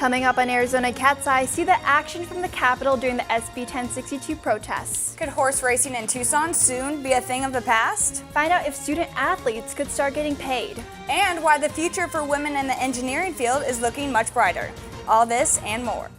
Coming up on Arizona Cat's Eye, see the action from the Capitol during the SB 1062 protests. Could horse racing in Tucson soon be a thing of the past? Find out if student athletes could start getting paid. And why the future for women in the engineering field is looking much brighter. All this and more.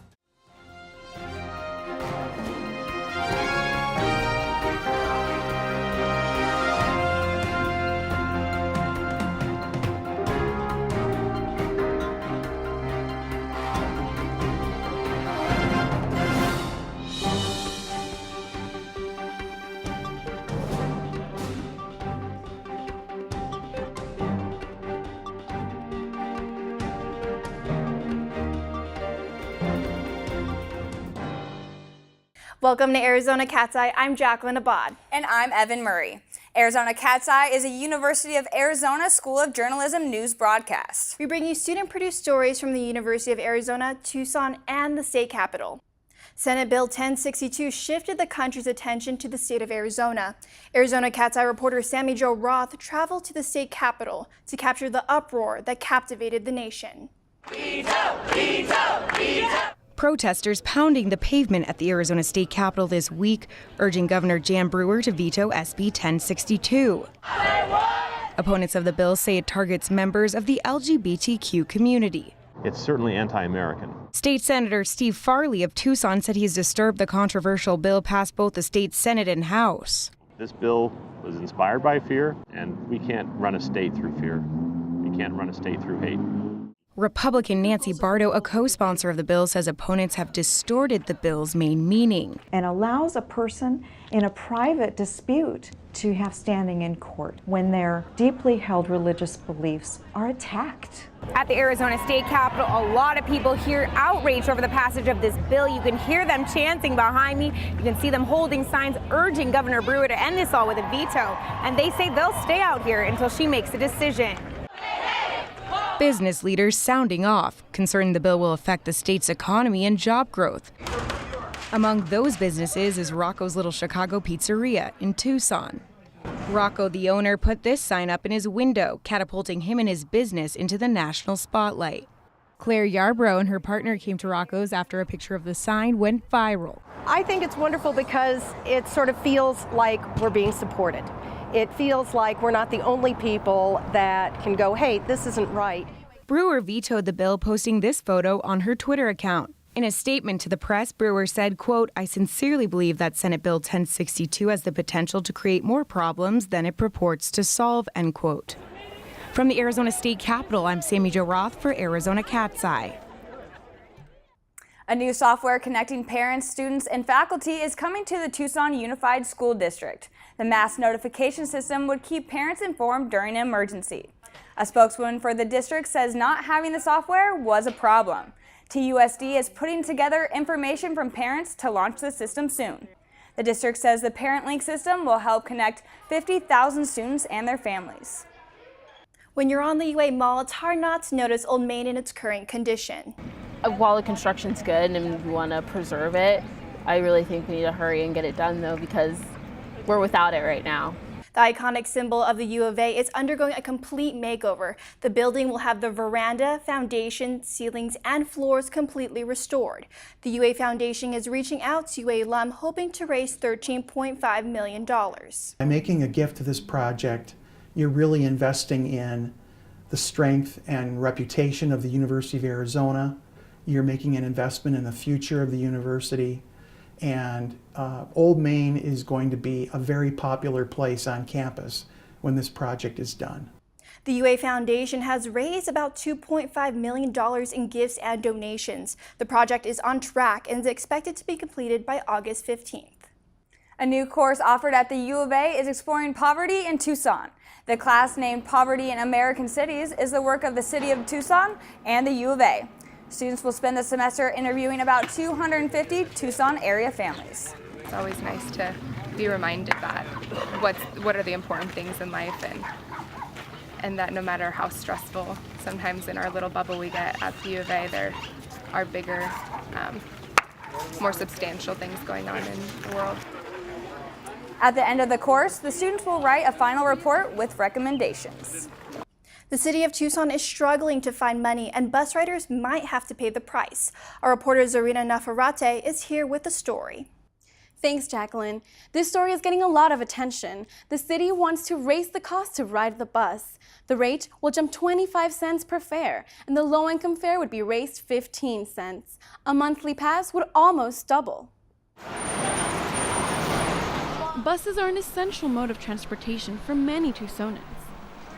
Welcome to Arizona Cat's Eye. I'm Jacqueline Abad. And I'm Evan Murray. Arizona Cat's Eye is a University of Arizona School of Journalism news broadcast. We bring you student-produced stories from the University of Arizona, Tucson, and the state capitol. Senate Bill 1062 shifted the country's attention to the state of Arizona. Arizona Cat's Eye reporter Sammy Jo Roth traveled to the state capitol to capture the uproar that captivated the nation. Veto! Veto! Veto! Protesters pounding the pavement at the Arizona State Capitol this week, urging Governor Jan Brewer to veto SB 1062. Opponents of the bill say it targets members of the LGBTQ community. It's certainly anti-American. State Senator Steve Farley of Tucson said he's disturbed the controversial bill passed both the state Senate and House. This bill was inspired by fear, and we can't run a state through fear. We can't run a state through hate. Republican Nancy Bardo, a co-sponsor of the bill, says opponents have distorted the bill's main meaning. And allows a person in a private dispute to have standing in court when their deeply held religious beliefs are attacked. At the Arizona State Capitol, a lot of people here outraged over the passage of this bill. You can hear them chanting behind me. You can see them holding signs urging Governor Brewer to end this all with a veto. And they say they'll stay out here until she makes a decision. Business leaders sounding off, concerned the bill will affect the state's economy and job growth. Among those businesses is Rocco's Little Chicago Pizzeria in Tucson. Rocco, the owner, put this sign up in his window, catapulting him and his business into the national spotlight. Claire Yarbrough and her partner came to Rocco's after a picture of the sign went viral. I think it's wonderful because it sort of feels like we're being supported. It feels like we're not the only people that can go, hey, this isn't right. Brewer vetoed the bill, posting this photo on her Twitter account. In a statement to the press, Brewer said, quote, "I sincerely believe that Senate Bill 1062 has the potential to create more problems than it purports to solve," end quote. From the Arizona State Capitol, I'm Sammy Jo Roth for Arizona Cat's Eye. A new software connecting parents, students, and faculty is coming to the Tucson Unified School District. The mass notification system would keep parents informed during an emergency. A spokeswoman for the district says not having the software was a problem. TUSD is putting together information from parents to launch the system soon. The district says the ParentLink system will help connect 50,000 students and their families. When you're on the UA Mall, it's hard not to notice Old Main in its current condition. While the construction's good and we want to preserve it, I really think we need to hurry and get it done though, because we're without it right now. The iconic symbol of the U of A is undergoing a complete makeover. The building will have the veranda, foundation, ceilings, and floors completely restored. The UA Foundation is reaching out to UA alum hoping to raise $13.5 million. By making a gift to this project, you're really investing in the strength and reputation of the University of Arizona. You're making an investment in the future of the university. And Old Main is going to be a very popular place on campus when this project is done. The UA Foundation has raised about $2.5 million in gifts and donations. The project is on track and is expected to be completed by August 15th. A new course offered at the U of A is exploring poverty in Tucson. The class named Poverty in American Cities is the work of the City of Tucson and the U of A. Students will spend the semester interviewing about 250 Tucson area families. It's always nice to be reminded that what are the important things in life, and that no matter how stressful sometimes in our little bubble we get at the U of A, there are bigger, more substantial things going on in the world. At the end of the course, the students will write a final report with recommendations. The city of Tucson is struggling to find money, and bus riders might have to pay the price. Our reporter Zarina Nafarate is here with the story. Thanks, Jacqueline. This story is getting a lot of attention. The city wants to raise the cost to ride the bus. The rate will jump 25 cents per fare, and the low-income fare would be raised 15 cents. A monthly pass would almost double. Buses are an essential mode of transportation for many Tucsonans.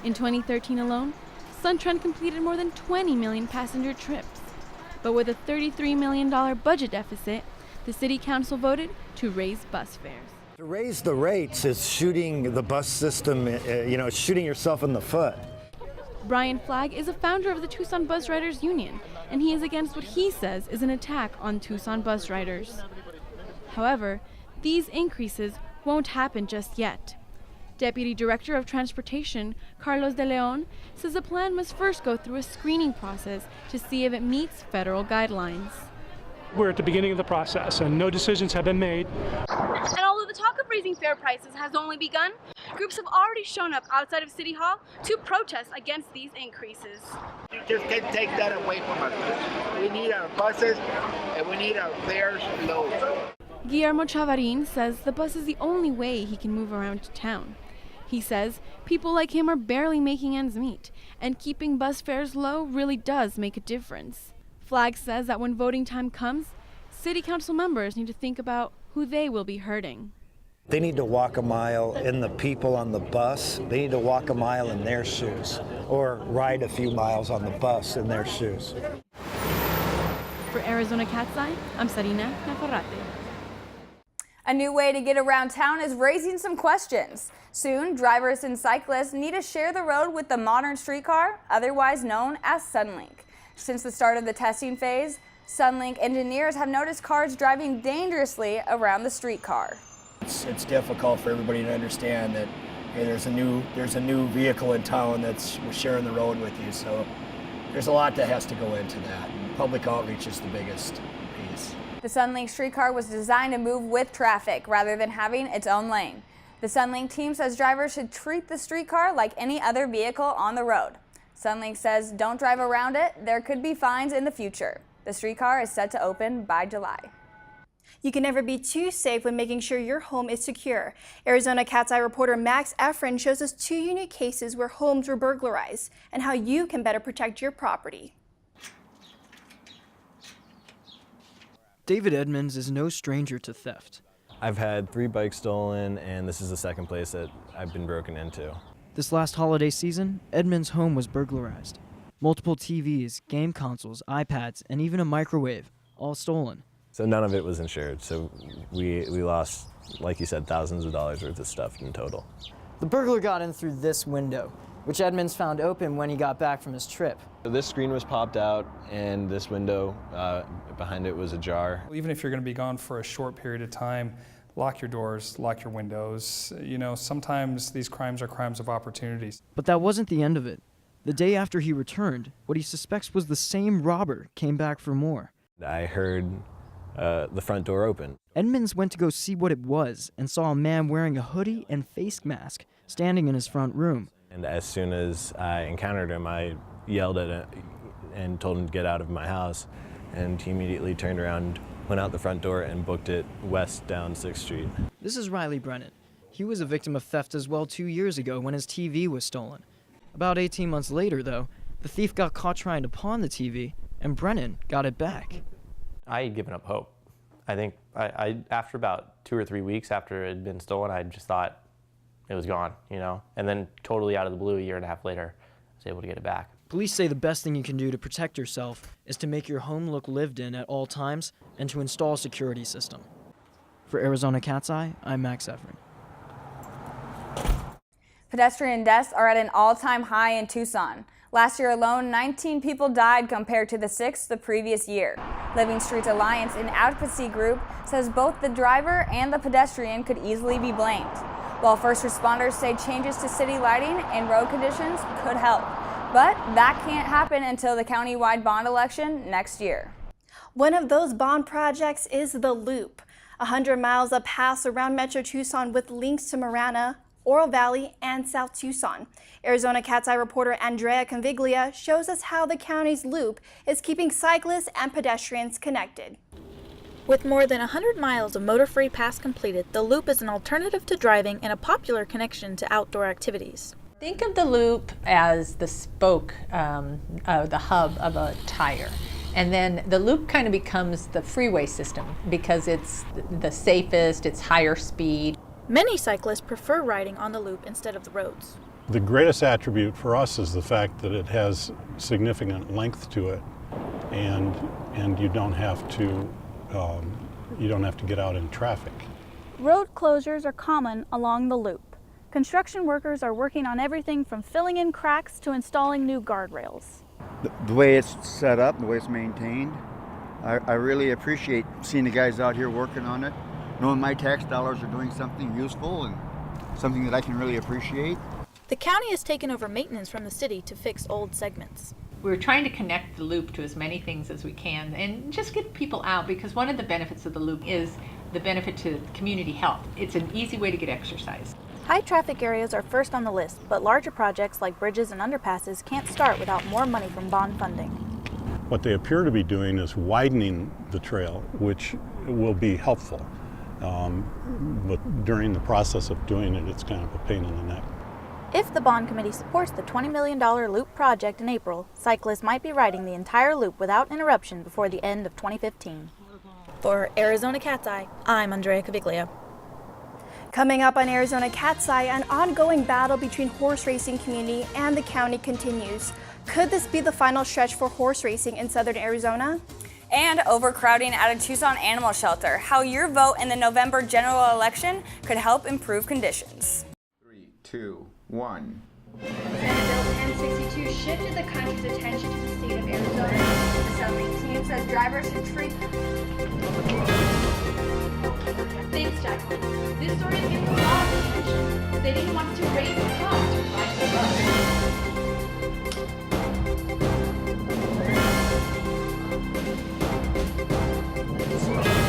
In 2013 alone, SunTrend completed more than 20 million passenger trips. But with a $33 million budget deficit, the City Council voted to raise bus fares. To raise the rates is shooting the bus system, shooting yourself in the foot. Brian Flagg is a founder of the Tucson Bus Riders Union, and he is against what he says is an attack on Tucson bus riders. However, these increases won't happen just yet. Deputy Director of Transportation, Carlos De Leon, says the plan must first go through a screening process to see if it meets federal guidelines. We're at the beginning of the process and no decisions have been made. And although the talk of raising fare prices has only begun, groups have already shown up outside of City Hall to protest against these increases. You just can't take that away from us. We need our buses and we need our fares low. Guillermo Chavarin says the bus is the only way he can move around town. He says people like him are barely making ends meet, and keeping bus fares low really does make a difference. Flagg says that when voting time comes, City Council members need to think about who they will be hurting. They need to walk a mile in the people on the bus. They need to walk a mile in their shoes, or ride a few miles on the bus in their shoes. For Arizona Cat's Eye, I'm Zarina Nafarate. A new way to get around town is raising some questions. Soon, drivers and cyclists need to share the road with the modern streetcar, otherwise known as Sunlink. Since the start of the testing phase, Sunlink engineers have noticed cars driving dangerously around the streetcar. It's difficult for everybody to understand that there's a new vehicle in town that's sharing the road with you. So there's a lot that has to go into that. And public outreach is the biggest piece. The Sunlink streetcar was designed to move with traffic rather than having its own lane. The Sunlink team says drivers should treat the streetcar like any other vehicle on the road. Sunlink says don't drive around it. There could be fines in the future. The streetcar is set to open by July. You can never be too safe when making sure your home is secure. Arizona Cat's Eye reporter Max Efren shows us 2 unique cases where homes were burglarized and how you can better protect your property. David Edmonds is no stranger to theft. I've had 3 bikes stolen, and this is the second place that I've been broken into. This last holiday season, Edmonds' home was burglarized. Multiple TVs, game consoles, iPads, and even a microwave, all stolen. So none of it was insured, so we lost, like you said, thousands of dollars worth of stuff in total. The burglar got in through this window, which Edmonds found open when he got back from his trip. So this screen was popped out, and this window behind it was ajar. Even if you're going to be gone for a short period of time, lock your doors, lock your windows. You know, sometimes these crimes are crimes of opportunities. But that wasn't the end of it. The day after he returned, what he suspects was the same robber came back for more. I heard the front door open. Edmonds went to go see what it was and saw a man wearing a hoodie and face mask standing in his front room. And as soon as I encountered him, I yelled at him and told him to get out of my house. And he immediately turned around, went out the front door, and booked it west down 6th Street. This is Riley Brennan. He was a victim of theft as well 2 years ago when his TV was stolen. About 18 months later, though, the thief got caught trying to pawn the TV, and Brennan got it back. I had given up hope. I think I after about 2 or 3 weeks after it had been stolen, I just thought it was gone, you know? And then totally out of the blue, 1.5 years later, I was able to get it back. Police say the best thing you can do to protect yourself is to make your home look lived in at all times and to install a security system. For Arizona Cat's Eye, I'm Max Efren. Pedestrian deaths are at an all-time high in Tucson. Last year alone, 19 people died compared to the 6 the previous year. Living Streets Alliance, an advocacy group, says both the driver and the pedestrian could easily be blamed, while first responders say changes to city lighting and road conditions could help. But that can't happen until the county-wide bond election next year. One of those bond projects is the Loop, 100 miles of paths around Metro Tucson with links to Marana, Oro Valley, and South Tucson. Arizona Cat's Eye reporter Andrea Conviglia shows us how the county's loop is keeping cyclists and pedestrians connected. With more than 100 miles of motor-free paths completed, the loop is an alternative to driving and a popular connection to outdoor activities. Think of the loop as the spoke, the hub of a tire. And then the loop kind of becomes the freeway system because it's the safest, it's higher speed. Many cyclists prefer riding on the loop instead of the roads. The greatest attribute for us is the fact that it has significant length to it, and you don't have to get out in traffic. Road closures are common along the loop. Construction workers are working on everything from filling in cracks to installing new guardrails. The way it's set up, the way it's maintained, I really appreciate seeing the guys out here working on it, knowing my tax dollars are doing something useful and something that I can really appreciate. The county has taken over maintenance from the city to fix old segments. We're trying to connect the loop to as many things as we can and just get people out, because one of the benefits of the loop is the benefit to community health. It's an easy way to get exercise. High traffic areas are first on the list, but larger projects like bridges and underpasses can't start without more money from bond funding. What they appear to be doing is widening the trail, which will be helpful. But during the process of doing it, it's kind of a pain in the neck. If the bond committee supports the $20 million loop project in April, cyclists might be riding the entire loop without interruption before the end of 2015. For Arizona Cat's Eye, I'm Andrea Caviglia. Coming up on Arizona Cat's Eye, an ongoing battle between horse racing community and the county continues. Could this be the final stretch for horse racing in southern Arizona? And overcrowding at a Tucson animal shelter, how your vote in the November general election could help improve conditions. 3, 2, 1. Senate Bill 1062 shifted the country's attention to the state of Arizona. The settling team says drivers should treat... Thanks, Jacqueline. This story is getting a lot of attention. The city wants to raise the cost to ride the bus.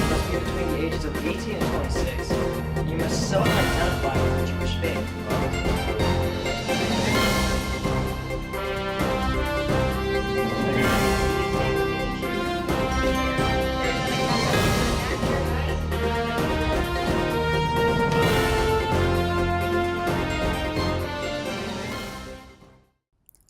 Must be between the ages of 18 and 26. You must self-identify with the Jewish faith.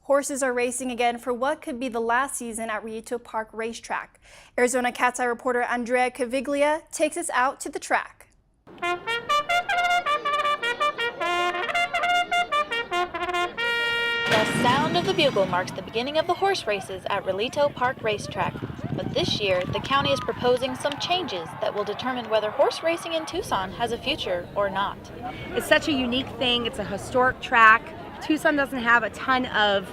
Horses are racing again for what could be the last season at Rillito Park Racetrack. Arizona Cat's Eye reporter Andrea Caviglia takes us out to the track. The sound of the bugle marks the beginning of the horse races at Rillito Park Racetrack. But this year, the county is proposing some changes that will determine whether horse racing in Tucson has a future or not. It's such a unique thing. It's a historic track. Tucson doesn't have a ton of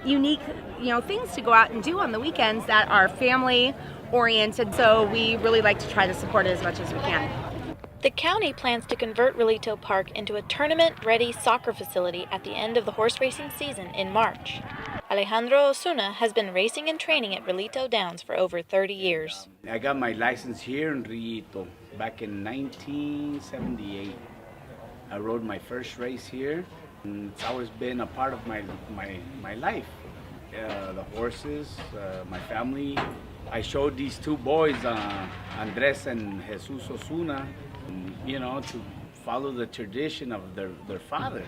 unique, things to go out and do on the weekends that are family oriented. So we really like to try to support it as much as we can. The county plans to convert Rillito Park into a tournament-ready soccer facility at the end of the horse racing season in March. Alejandro Osuna has been racing and training at Rillito Downs for over 30 years. I got my license here in Rillito back in 1978. I rode my first race here. It's always been a part of my life. The horses, my family. I showed these two boys, Andres and Jesus Osuna, to follow the tradition of their father.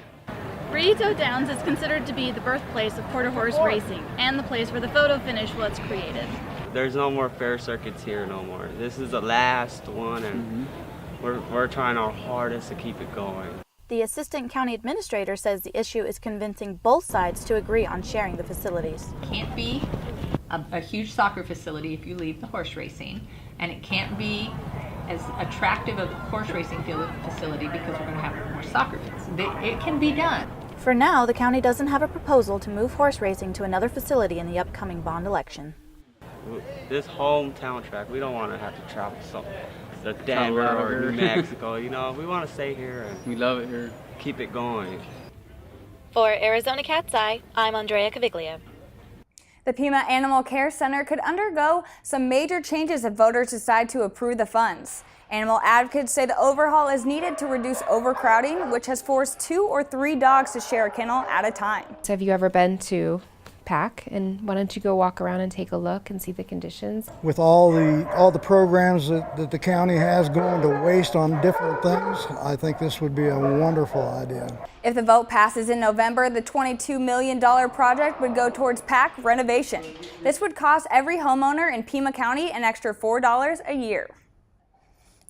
Rillito Downs is considered to be the birthplace of quarter horse racing and the place where the photo finish was created. There's no more fair circuits here no more. This is the last one, and we're trying our hardest to keep it going. The assistant county administrator says the issue is convincing both sides to agree on sharing the facilities. Can't be a huge soccer facility if you leave the horse racing, and it can't be as attractive of a horse racing field facility because we're going to have more soccer fields. It can be done. For now, the county doesn't have a proposal to move horse racing to another facility in the upcoming bond election. This hometown track, we don't want to have to travel to Denver or New Mexico. We want to stay here and we love it here. Keep it going. For Arizona Cat's Eye, I'm Andrea Caviglia. The Pima Animal Care Center could undergo some major changes if voters decide to approve the funds. Animal advocates say the overhaul is needed to reduce overcrowding, which has forced 2 or 3 dogs to share a kennel at a time. So have you ever been to PAC, and why don't you go walk around and take a look and see the conditions? With all the programs that the county has going to waste on different things, I think this would be a wonderful idea. If the vote passes in November, the $22 million project would go towards PAC renovation. This would cost every homeowner in Pima County an extra $4 a year.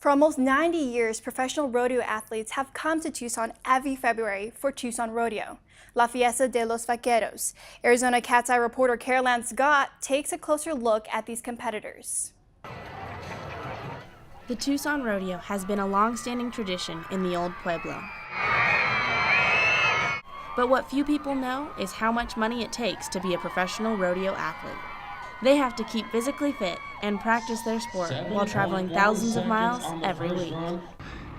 For almost 90 years, professional rodeo athletes have come to Tucson every February for Tucson Rodeo, La Fiesta de los Vaqueros. Arizona Cat's Eye reporter Caroline Scott takes a closer look at these competitors. The Tucson Rodeo has been a long-standing tradition in the old Pueblo. But what few people know is how much money it takes to be a professional rodeo athlete. They have to keep physically fit and practice their sport while traveling thousands of miles every week.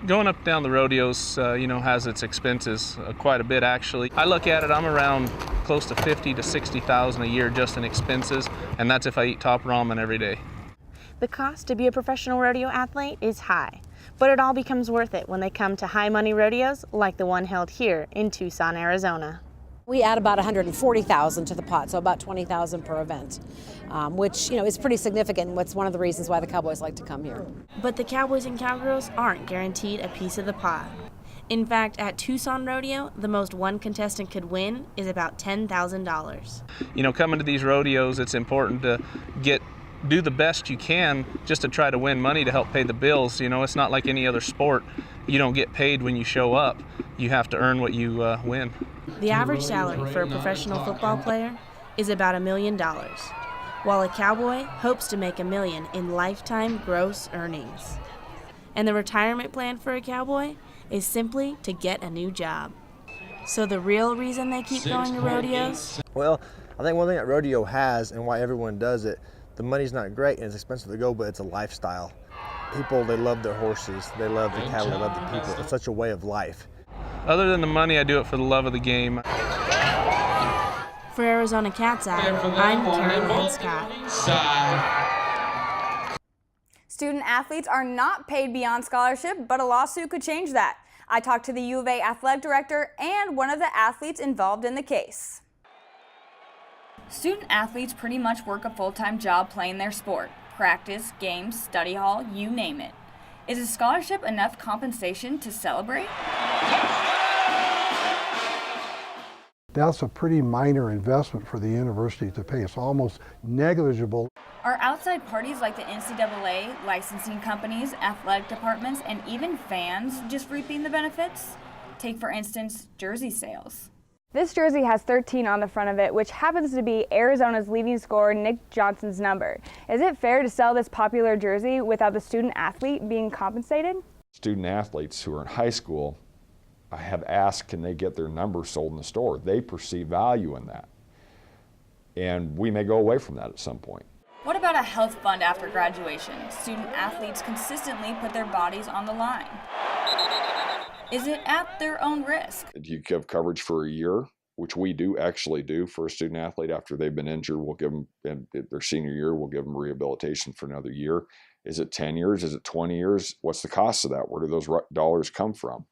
Going up and down the rodeos, has its expenses quite a bit actually. I look at it, I'm around close to $50,000 to $60,000 a year just in expenses, and that's if I eat top ramen every day. The cost to be a professional rodeo athlete is high, but it all becomes worth it when they come to high money rodeos like the one held here in Tucson, Arizona. We add about $140,000 to the pot, so about $20,000 per event, which is pretty significant. It's one of the reasons why the Cowboys like to come here. But the Cowboys and Cowgirls aren't guaranteed a piece of the pie. In fact, at Tucson Rodeo, the most one contestant could win is about $10,000. Coming to these rodeos, it's important to do the best you can just to try to win money to help pay the bills. It's not like any other sport. You don't get paid when you show up. You have to earn what you win. The average salary for a professional football player is about $1 million, while a cowboy hopes to make $1 million in lifetime gross earnings. And the retirement plan for a cowboy is simply to get a new job. So the real reason they keep going to rodeos? Well, I think one thing that rodeo has and why everyone does it, the money's not great and it's expensive to go, but it's a lifestyle. People, they love their horses, they love the cattle, they love the people. It's such a way of life. Other than the money, I do it for the love of the game. For Arizona Cat's Eye, I'm Caroline Scott. Student athletes are not paid beyond scholarship, but a lawsuit could change that. I talked to the U of A athletic director and one of the athletes involved in the case. Student athletes pretty much work a full-time job playing their sport. Practice, games, study hall, you name it. Is a scholarship enough compensation to celebrate? That's a pretty minor investment for the university to pay. It's almost negligible. Are outside parties like the NCAA, licensing companies, athletic departments, and even fans just reaping the benefits? Take, for instance, jersey sales. This jersey has 13 on the front of it, which happens to be Arizona's leading scorer Nick Johnson's number. Is it fair to sell this popular jersey without the student athlete being compensated? Student athletes who are in high school have asked, can they get their number sold in the store? They perceive value in that. And we may go away from that at some point. What about a health fund after graduation? Student athletes consistently put their bodies on the line. Is it at their own risk? Do you give coverage for a year, which we do actually do for a student athlete after they've been injured? We'll give them, in their senior year, we'll give them rehabilitation for another year. Is it 10 years? Is it 20 years? What's the cost of that? Where do those dollars come from?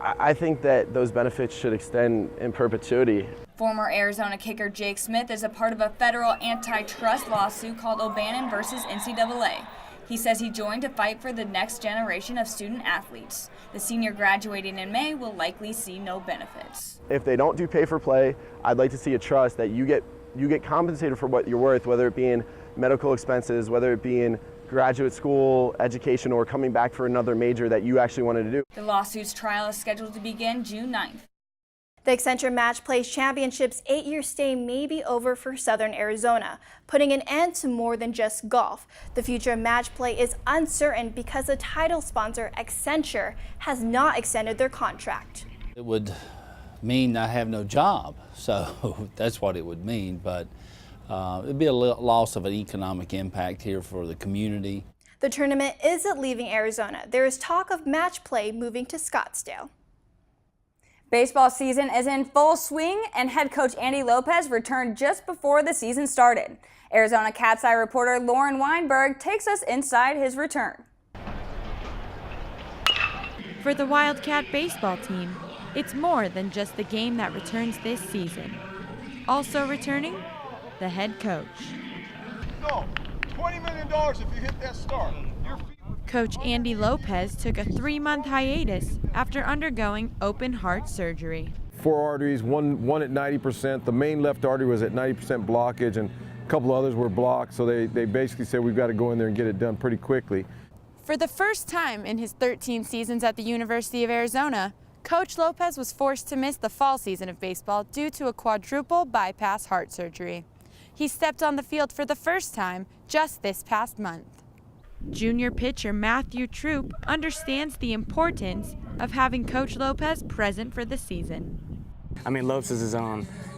I think that those benefits should extend in perpetuity. Former Arizona kicker Jake Smith is a part of a federal antitrust lawsuit called O'Bannon versus NCAA. He says he joined to fight for the next generation of student athletes. The senior graduating in May will likely see no benefits. If they don't do pay for play, I'd like to see a trust that you get compensated for what you're worth, whether it be in medical expenses, whether it be in graduate school education, or coming back for another major that you actually wanted to do. The lawsuit's trial is scheduled to begin June 9th. The Accenture Match Play Championship's 8-year stay may be over for Southern Arizona, putting an end to more than just golf. The future of Match Play is uncertain because the title sponsor, Accenture, has not extended their contract. It would mean I have no job, so that's what it would mean, but it'd be a loss of an economic impact here for the community. The tournament isn't leaving Arizona. There is talk of Match Play moving to Scottsdale. Baseball season is in full swing, and head coach Andy Lopez returned just before the season started. Arizona Cat's Eye reporter Lauren Weinberg takes us inside his return. For the Wildcat baseball team, it's more than just the game that returns this season. Also returning, the head coach. No, $20 million if you hit that start. Coach Andy Lopez took a 3-month hiatus after undergoing open heart surgery. 4 arteries, one at 90%. The main left artery was at 90% blockage, and a couple others were blocked, so they basically said we've got to go in there and get it done pretty quickly. For the first time in his 13 seasons at the University of Arizona, Coach Lopez was forced to miss the fall season of baseball due to a quadruple bypass heart surgery. He stepped on the field for the first time just this past month. Junior pitcher Matthew Troop understands the importance of having Coach Lopez present for the season. I mean, Lopez is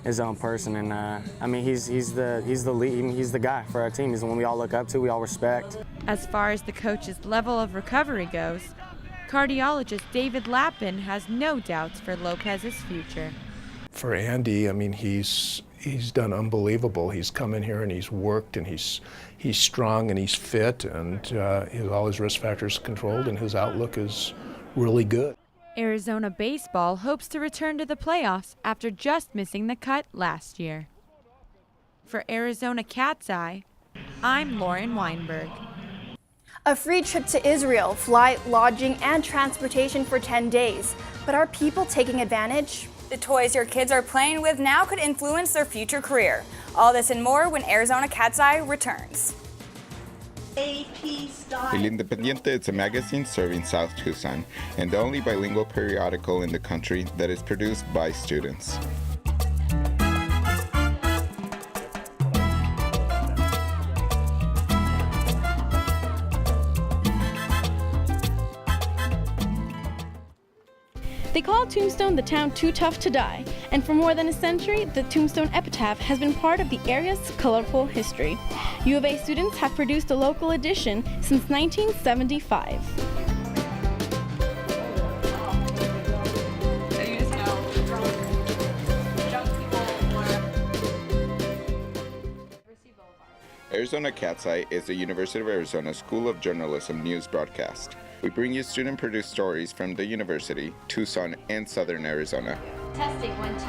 his own person, and I mean, he's the lead. He's the guy for our team. He's the one we all look up to, we all respect. As far as the coach's level of recovery goes, cardiologist David Lappin has no doubts for Lopez's future. For Andy, I mean, he's done unbelievable. He's come in here and he's worked, and he's strong and he's fit, and all his risk factors controlled, and his outlook is really good. Arizona baseball hopes to return to the playoffs after just missing the cut last year. For Arizona Cat's Eye, I'm Lauren Weinberg. A free trip to Israel, flight, lodging, and transportation for 10 days. But are people taking advantage? The toys your kids are playing with now could influence their future career. All this and more when Arizona Cat's Eye returns. AP Style. El Independiente is a magazine serving South Tucson and the only bilingual periodical in the country that is produced by students. They call Tombstone the town too tough to die, and for more than a century, the Tombstone epitaph has been part of the area's colorful history. U of A students have produced a local edition since 1975. Arizona Cat's Eye is the University of Arizona School of Journalism news broadcast. We bring you student-produced stories from the university, Tucson, and Southern Arizona. Testing 1, 2, 3.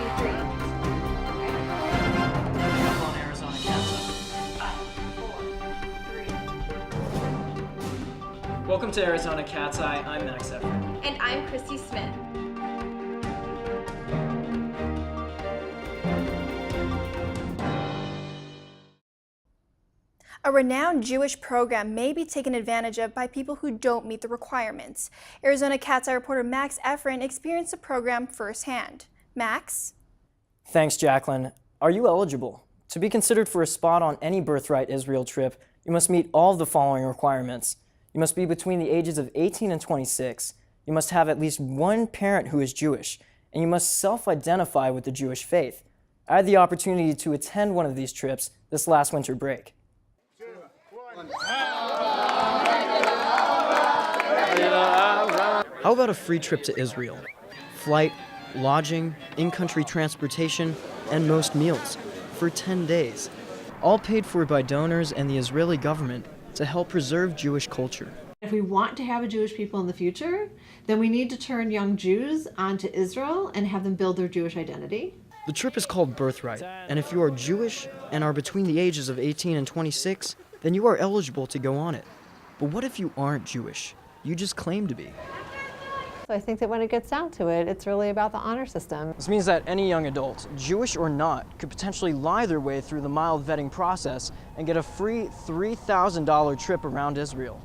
On Arizona Cat's Eye. 5, 4, 3. Welcome to Arizona Cat's Eye. I'm Max Efron. And I'm Christy Smith. A renowned Jewish program may be taken advantage of by people who don't meet the requirements. Arizona Cat's Eye reporter Max Efron experienced the program firsthand. Max? Thanks, Jacqueline. Are you eligible? To be considered for a spot on any Birthright Israel trip, you must meet all of the following requirements. You must be between the ages of 18 and 26. You must have at least one parent who is Jewish, and you must self-identify with the Jewish faith. I had the opportunity to attend one of these trips this last winter break. How about a free trip to Israel? Flight, lodging, in-country transportation, and most meals for 10 days. All paid for by donors and the Israeli government to help preserve Jewish culture. If we want to have a Jewish people in the future, then we need to turn young Jews onto Israel and have them build their Jewish identity. The trip is called Birthright, and if you are Jewish and are between the ages of 18 and 26, then you are eligible to go on it. But what if you aren't Jewish? You just claim to be. So I think that when it gets down to it, it's really about the honor system. This means that any young adult, Jewish or not, could potentially lie their way through the mild vetting process and get a free $3,000 trip around Israel.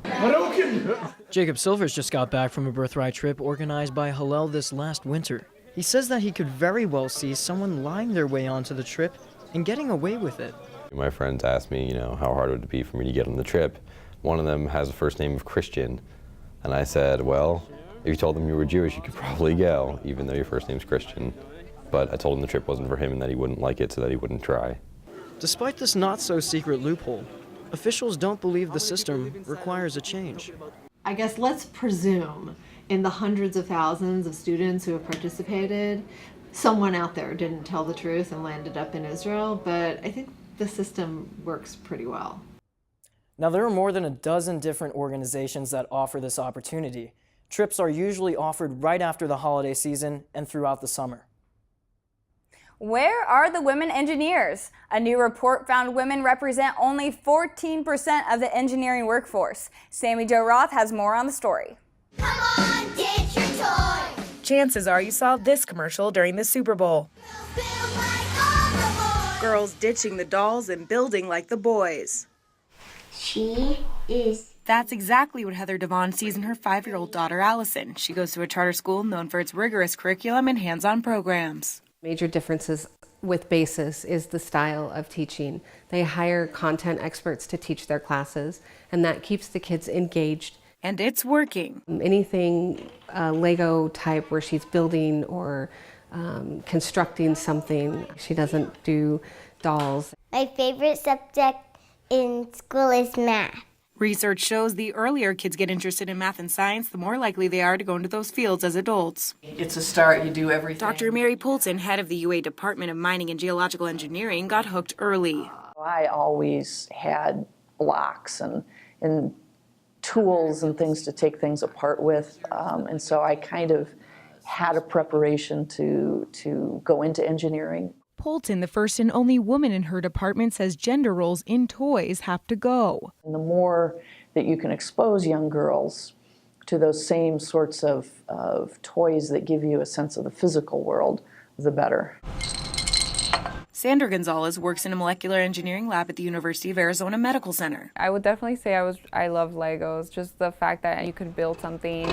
Jacob Silvers just got back from a Birthright trip organized by Hillel this last winter. He says that he could very well see someone lying their way onto the trip and getting away with it. My friends asked me, how hard would it be for me to get on the trip? One of them has a first name of Christian, and I said, well, if you told them you were Jewish, you could probably go, even though your first name's Christian. But I told him the trip wasn't for him and that he wouldn't like it, so that he wouldn't try. Despite this not-so-secret loophole, officials don't believe the system requires a change. I guess let's presume In the hundreds of thousands of students who have participated, someone out there didn't tell the truth and landed up in Israel, but I think the system works pretty well. Now, there are more than a dozen different organizations that offer this opportunity. Trips are usually offered right after the holiday season and throughout the summer. Where are the women engineers? A new report found women represent only 14% of the engineering workforce. Sammy Jo Roth has more on the story. Come on, ditch your toy. Chances are you saw this commercial during the Super Bowl. Girls ditching the dolls and building like the boys. She is. That's exactly what Heather Devon sees in her 5-year-old daughter, Allison. She goes to a charter school known for its rigorous curriculum and hands-on programs. Major differences with BASIS is the style of teaching. They hire content experts to teach their classes, and that keeps the kids engaged. And it's working. Anything Lego type where she's building or constructing something. She doesn't do dolls. My favorite subject in school is math. Research shows the earlier kids get interested in math and science, the more likely they are to go into those fields as adults. It's a start, you do everything. Dr. Mary Poulton, head of the UA Department of Mining and Geological Engineering, got hooked early. I always had blocks and tools and things to take things apart with, and so I kind of had a preparation to go into engineering. Poulton, the first and only woman in her department, says gender roles in toys have to go. And the more that you can expose young girls to those same sorts of toys that give you a sense of the physical world, the better. Sandra Gonzalez works in a molecular engineering lab at the University of Arizona Medical Center. I would definitely say I love Legos, just the fact that you could build something.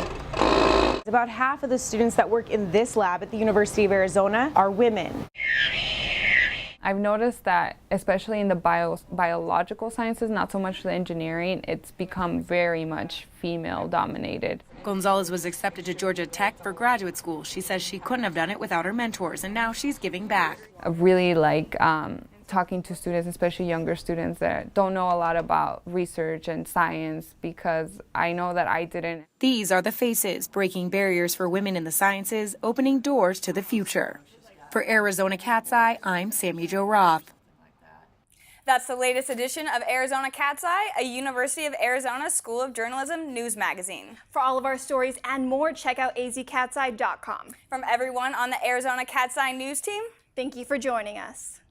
About half of the students that work in this lab at the University of Arizona are women. I've noticed that, especially in the biological sciences, not so much the engineering, it's become very much female dominated. Gonzalez was accepted to Georgia Tech for graduate school. She says she couldn't have done it without her mentors, and now she's giving back. I really like talking to students, especially younger students that don't know a lot about research and science, because I know that I didn't. These are the faces, breaking barriers for women in the sciences, opening doors to the future. For Arizona Cat's Eye, I'm Sammy Jo Roth. That's the latest edition of Arizona Cat's Eye, a University of Arizona School of Journalism news magazine. For all of our stories and more, check out azcatseye.com. From everyone on the Arizona Cat's Eye news team, thank you for joining us.